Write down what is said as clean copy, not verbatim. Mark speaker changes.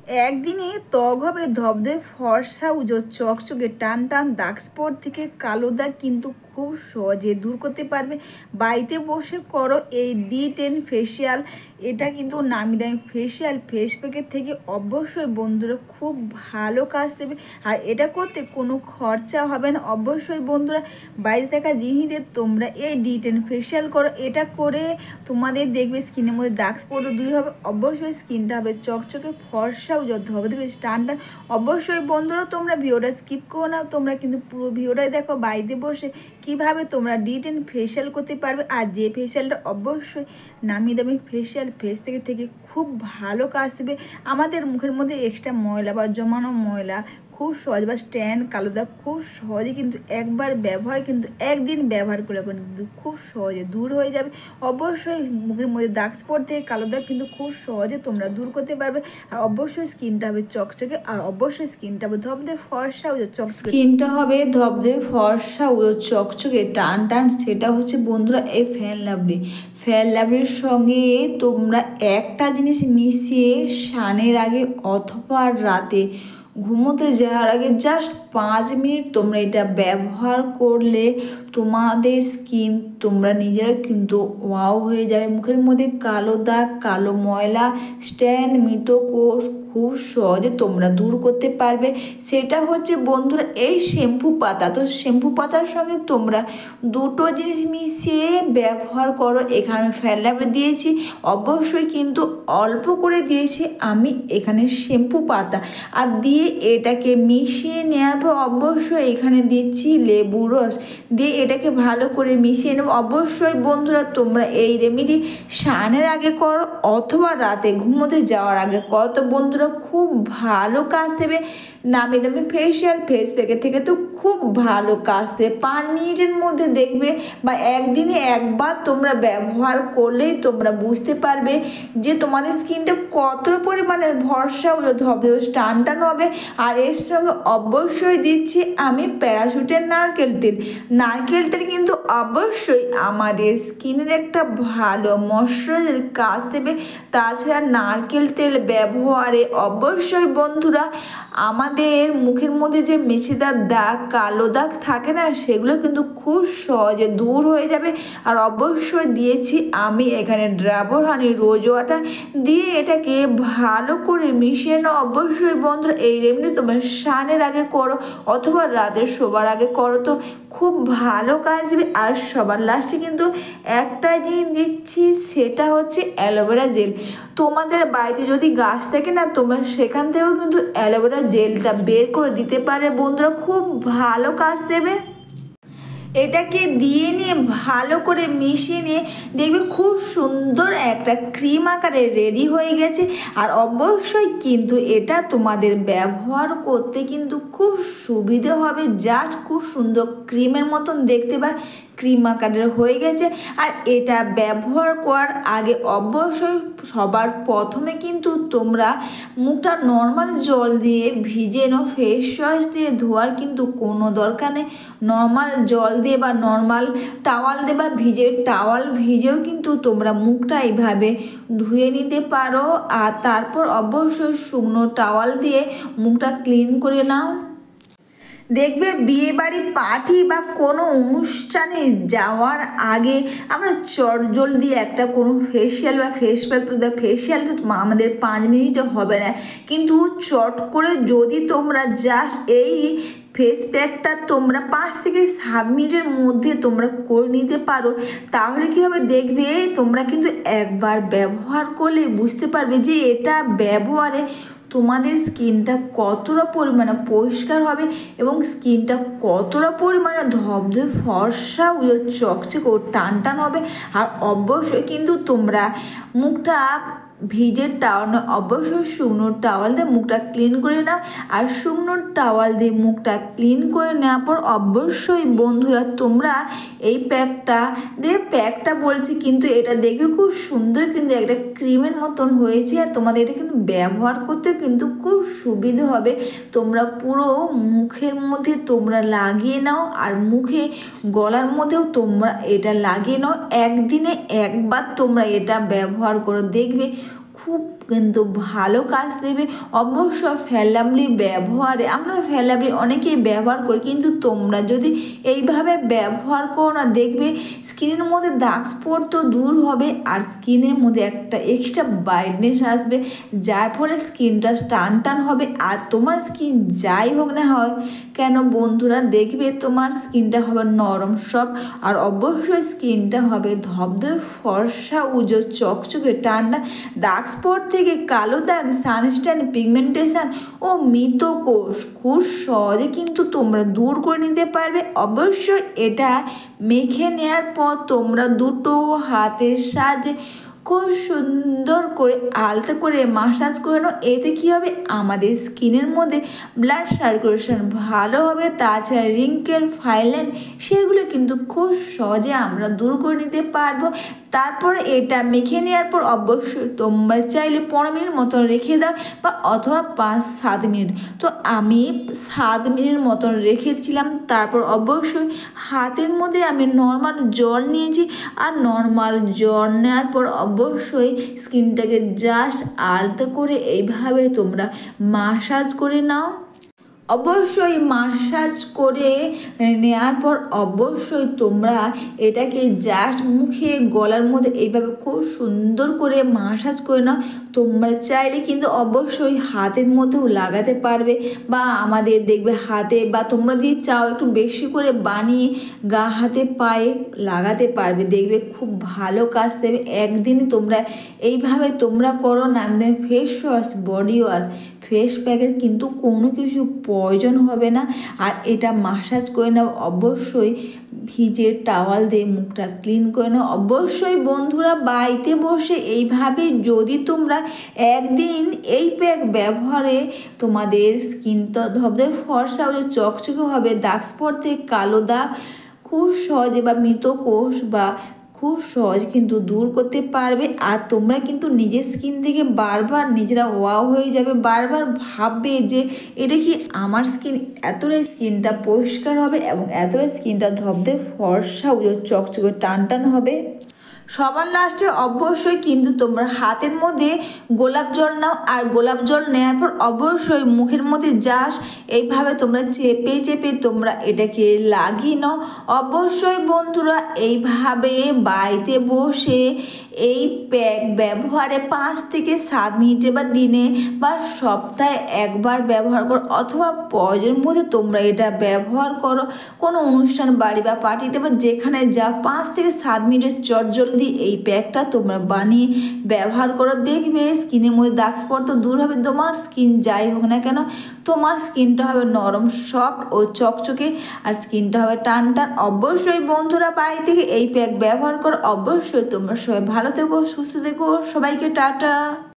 Speaker 1: একদিনে ত্বক হবে ধবধবে ফর্সা উজ্জ্বল চকচকে টান টান দাগ স্পট থেকে কালো দাগ কিন্তু খুব সহজে দূর করতে পারবে। বাড়িতে বসে করো এই D10 ফেসিয়াল। এটা কিন্তু নামি দামি ফেসিয়াল ফেস প্যাকের থেকে অবশ্যই বন্ধুরা খুব ভালো কাজ দেবে। আর এটা করতে কোনো খরচা হবে না। অবশ্যই বন্ধুরা বাইরে থাকা জিনিস দিয়ে তোমরা এই D10 ফেসিয়াল করো। এটা করে তোমাদের দেখবে স্কিনের মধ্যে দাগ স্পটও দূর হবে। অবশ্যই স্কিনটা হবে চকচকে ফর্সাও যত হবে দেখবে স্ট্যান্ডার্ড। অবশ্যই বন্ধুরা তোমরা ভিডিওটা স্কিপ করো না, তোমরা কিন্তু পুরো ভিডিওটাই দেখো বাড়িতে বসে কিভাবে তোমরা D10 ফেসিয়াল করতে পারবে। আর যে ফেসিয়ালটা অবশ্যই নামি দামি ফেসিয়াল ফেস প্যাকের থেকে খুব ভালো কাজ দেবে। আমাদের মুখের মধ্যে এক্সট্রা ময়লা বা জমানো ময়লা খুব সহজ বা স্ট্যান্ড কালো দাগ খুব সহজে কিন্তু একবার ব্যবহার কিন্তু একদিন ব্যবহার করে কিন্তু খুব সহজে দূর হয়ে যাবে। অবশ্যই মুখের মধ্যে দাগ স্পট থেকে কালো দাগ কিন্তু খুব সহজে তোমরা দূর করতে পারবে। আর অবশ্যই স্কিনটা হবে চকচকে, আর অবশ্যই স্কিনটা হবে ধবধবে ফর্সা ও চকচকে। স্কিনটা হবে ধবধবে ফর্সা ও চকচকে টান টান। সেটা হচ্ছে বন্ধুরা এই ফেয়ার লাভলি। ফেয়ার লাভলির সঙ্গে তোমরা একটা জিনিস মিশিয়ে স্নানের আগে অথবা রাতে ঘুমোতে যাওয়ার আগে জাস্ট 5 মিনিট তোমরা এটা ব্যবহার করলে তোমাদের স্কিন তোমরা নিজেরা কিন্তু ওয়াও হয়ে যাবে। মুখের মধ্যে কালো দাগ কালো ময়লা স্ট্যান্ড মৃতকোষ খুব সহজে তোমরা দূর করতে পারবে। সেটা হচ্ছে বন্ধুরা এই শ্যাম্পু পাতা। তো শ্যাম্পু পাতার সঙ্গে তোমরা দুটো জিনিস মিশিয়ে ব্যবহার করো। এখানে ফেয়ার লাভলি দিয়েছি, অবশ্যই কিন্তু অল্প করে দিয়েছি আমি এখানে শ্যাম্পু পাতা, আর দিয়ে এটাকে মিশিয়ে নেওয়ার পর অবশ্যই এখানে দিচ্ছি লেবু রস, দিয়ে এটাকে ভালো করে মিশিয়ে নেব। অবশ্যই বন্ধুরা তোমরা এই রেমেডি স্নানের আগে করো অথবা রাতে ঘুমোতে যাওয়ার আগে করো। তো বন্ধুরা খুব ভালো কাজ দেবে। নামি দামি ফেসিয়াল ফেস প্যাকের থেকে তো খুব ভালো কাজ দেবে। 5 মিনিটের মধ্যে দেখবে বা একদিনে একবার তোমরা ব্যবহার করলেই তোমরা বুঝতে পারবে যে তোমাদের স্কিনটা কতটা পরিমাণে ভরসা ধবধবে টান টান হবে। আর এর সঙ্গে অবশ্যই দিচ্ছি আমি প্যারাশুটের নারকেল তেল। নারকেল তেল কিন্তু অবশ্যই আমাদের স্কিনের একটা ভালো ময়শ্চারাইজার কাজ দেবে। তাছাড়া নারকেল তেল ব্যবহারে অবশ্যই বন্ধুরা আমাদের মুখের মধ্যে যে মেছেদার দাগ কালো দাগ থাকে না, সেগুলো কিন্তু খুব সহজে দূর হয়ে যাবে। আর অবশ্যই দিয়েছি আমি এখানে ডাবর হানি রোজ ওয়াটার, দিয়ে এটাকে ভালো করে মিশিয়ে নাও। অবশ্যই বন্ধুরা এই রেমেডি তোমরা স্নানের আগে করো অথবা রাতের শোবার আগে করো, তো খুব ভালো কাজ দেবে। আর সবার লাস্টে কিন্তু একটাই জিনিস দিচ্ছি, সেটা হচ্ছে অ্যালোভেরা জেল। তোমাদের বাড়িতে যদি গাছ থাকে না, তোমরা সেখান থেকেও কিন্তু অ্যালোভেরা জেলটা বের করে দিতে পারে বন্ধুরা, খুব ভালো কাজ দেবে। এটাকে দিয়ে নিয়ে ভালো করে মিশিয়ে নিয়ে দেখবে খুব সুন্দর একটা ক্রিম আকারে রেডি হয়ে গেছে। আর অবশ্যই কিন্তু এটা তোমাদের ব্যবহার করতে কিন্তু খুব সুবিধে হবে। জাস্ট খুব সুন্দর ক্রিমের মতন দেখতে বা ক্রিম আকারের হয়ে গেছে। আর এটা ব্যবহার করার আগে অবশ্যই সবার প্রথমে কিন্তু তোমরা মুখটা নর্মাল জল দিয়ে ভিজে নাও। ফেস ওয়াশ দিয়ে ধোয়ার কিন্তু কোনো দরকার নেই। নর্মাল জল দিয়ে বা নর্মাল টাওয়াল দিয়ে বা টাওয়াল ভিজেও কিন্তু তোমরা মুখটা এইভাবে ধুয়ে নিতে পারো। আর তারপর অবশ্যই শুকনো টাওয়াল দিয়ে মুখটা ক্লিন করে নাও। দেখবে বিয়েবাড়ি পার্টি বা কোনো অনুষ্ঠানে যাওয়ার আগে আমরা চটজলদি একটা কোনো ফেসিয়াল বা ফেস প্যাক, তো ফেসিয়াল তো আমাদের 5 মিনিটও হবে না, কিন্তু চট করে যদি তোমরা জাস্ট এই ফেস প্যাকটা তোমরা 5 থেকে 7 মিনিটের মধ্যে তোমরা করে নিতে পারো, তাহলে কী হবে দেখবে তোমরা কিন্তু একবার ব্যবহার করলে বুঝতে পারবে যে এটা ব্যবহারে তোমাদের স্কিনটা কতটা পরিমাণে পরিষ্কার হবে এবং স্কিনটা কতটা পরিমাণে ধবধবে ফর্সা ও চকচকে ও টান টান হবে। আর অবশ্যই কিন্তু তোমরা মুখটা ভিজে টাওয়াল অবশ্যই শুকনো টাওয়াল দিয়ে মুখটা ক্লিন করে নাও। আর শুকনো টাওয়াল দিয়ে মুখটা ক্লিন করে নেওয়ার পর অবশ্যই বন্ধুরা তোমরা এই প্যাকটা বলছি, কিন্তু এটা দেখবে খুব সুন্দর কিন্তু একটা ক্রিমের মতন হয়েছে। আর তোমাদের এটা কিন্তু ব্যবহার করতেও কিন্তু খুব সুবিধে হবে। তোমরা পুরো মুখের মধ্যে তোমরা লাগিয়ে নাও, আর মুখে গলার মধ্যেও তোমরা এটা লাগিয়ে নাও। একদিনে একবার তোমরা এটা ব্যবহার করে দেখবে খুব কিন্তু ভালো কাজ দেবে। অবশ্য ফেলামলি ব্যবহারে আমরা ফেলামলি অনেকেই ব্যবহার করি, কিন্তু তোমরা যদি এইভাবে ব্যবহার করো না, দেখবে স্কিনের মধ্যে দাগ স্পট তো দূর হবে, আর স্কিনের মধ্যে একটা এক্সট্রা ব্রাইটনেস আসবে, যার ফলে স্কিনটা টান টান হবে। আর তোমার স্কিন যাই হোক না হয় কেন বন্ধুরা, দেখবে তোমার স্কিনটা হবে নরম সফট, আর অবশ্যই স্কিনটা হবে ধবধবে ফর্সা উজ্জ্বল চকচকে টান টান। দাগ স্পট থেকে কালো দাগ, সানস্ট্যান, পিগমেন্টেশন ও মৃত কোষ খুব সহজে কিন্তু তোমরা দূর করে নিতে পারবে। অবশ্যই এটা মেখে নেওয়ার পর তোমরা দুটো হাতের সাহায্যে খুব সুন্দর করে আলতো করে মাসাজ করে নাও। এতে কী হবে, আমাদের স্কিনের মধ্যে ব্লাড সার্কুলেশন ভালো হবে। তাছাড়া রিঙ্কেল, ফাইন লাইন সেগুলো কিন্তু খুব সহজে আমরা দূর করে নিতে পারবো। তারপর এটা মেখে নেওয়ার পর অবশ্যই তোমরা চাইলে 15 মিনিট মতো রেখে দাও, বা অথবা 5-7 মিনিট। তো আমি 7 মিনিট মতন রেখেছিলাম। তারপর অবশ্যই হাতের মধ্যে আমি নর্মাল জল নিয়েছি, আর নর্মাল জল নেওয়ার পর অবশ্যই স্কিনটাকে জাস্ট আলতো করে এইভাবে তোমরা মাসাজ করে নাও। অবশ্যই মাসাজ করে নেওয়ার পর অবশ্যই তোমরা এটাকে জাস্ট মুখে গলার মধ্যে এইভাবে খুব সুন্দর করে মাসাজ করে নাও। তোমরা চাইলে কিন্তু অবশ্যই হাতের মধ্যেও লাগাতে পারবে, বা আমাদের দেখবে হাতে, বা তোমরা যদি চাও একটু বেশি করে বানিয়ে গা হাতে পায়ে লাগাতে পারবে, দেখবে খুব ভালো কাজ দেবে। একদিনে তোমরা এইভাবে তোমরা করো না, face wash, body wash, face প্যাকের কিন্তু কোনো কিছু প্রয়োজন হবে না। আর এটা মাসাজ করে নাও, অবশ্যই ভিজে টাওয়াল দিয়ে মুখটা ক্লিন করে নাও। অবশ্যই বন্ধুরা বাড়িতে বসে এইভাবে যদি তোমরা একদিন এই প্যাক ব্যবহারে তোমাদের স্কিন তো ধবধবে ফর্সা ও চকচকে হবে, দাগ স্পট থেকে কালো দাগ খুব সহজে, বা মৃত কোষ বা খুব সহজ কিন্তু দূর করতে পারবে। আর তোমরা কিন্তু নিজের স্কিন থেকে বারবার নিজেরা ওয়াও হয়ে যাবে, বারবার ভাববে যে এটা কি আমার স্কিন, এতটাই স্কিনটা পরিষ্কার হবে এবং এতটাই স্কিনটা ধবধবে ফর্সা চকচকে টান টান হবে। সবার লাস্টে অবশ্যই কিন্তু তোমরা হাতের মধ্যে গোলাপ জল নাও, আর গোলাপ জল নেওয়ার পর অবশ্যই মুখের মধ্যে জাস্ট এইভাবে তোমরা চেপে চেপে তোমরা এটাকে লাগিয়ে নাও। অবশ্যই বন্ধুরা এইভাবে বাড়িতে বসে এই প্যাক ব্যবহারে 5 থেকে 7 মিনিটে, বা দিনে বা সপ্তাহে একবার ব্যবহার করো, অথবা প্রয়োজন মধ্যে তোমরা এটা ব্যবহার করো কোনো অনুষ্ঠান, বাড়ি বা পার্টিতে, বা যেখানে যা 5 থেকে 7 মিনিটের চটজলদি এই প্যাকটা তোমরা বানিয়ে ব্যবহার করো। দেখবে স্কিনের মধ্যে দাগ স্পট তো দূর হবে। তোমার স্কিন যাই হোক না কেন, তোমার স্কিনটা হবে নরম সফট ও চকচকে, আর স্কিনটা হবে টান টান। অবশ্যই বন্ধুরা বাড়ি থেকে এই প্যাক ব্যবহার করো। অবশ্যই তোমরা সবাই ভালো থেকো, সুস্থ থেকো, সবাইকে টাটা।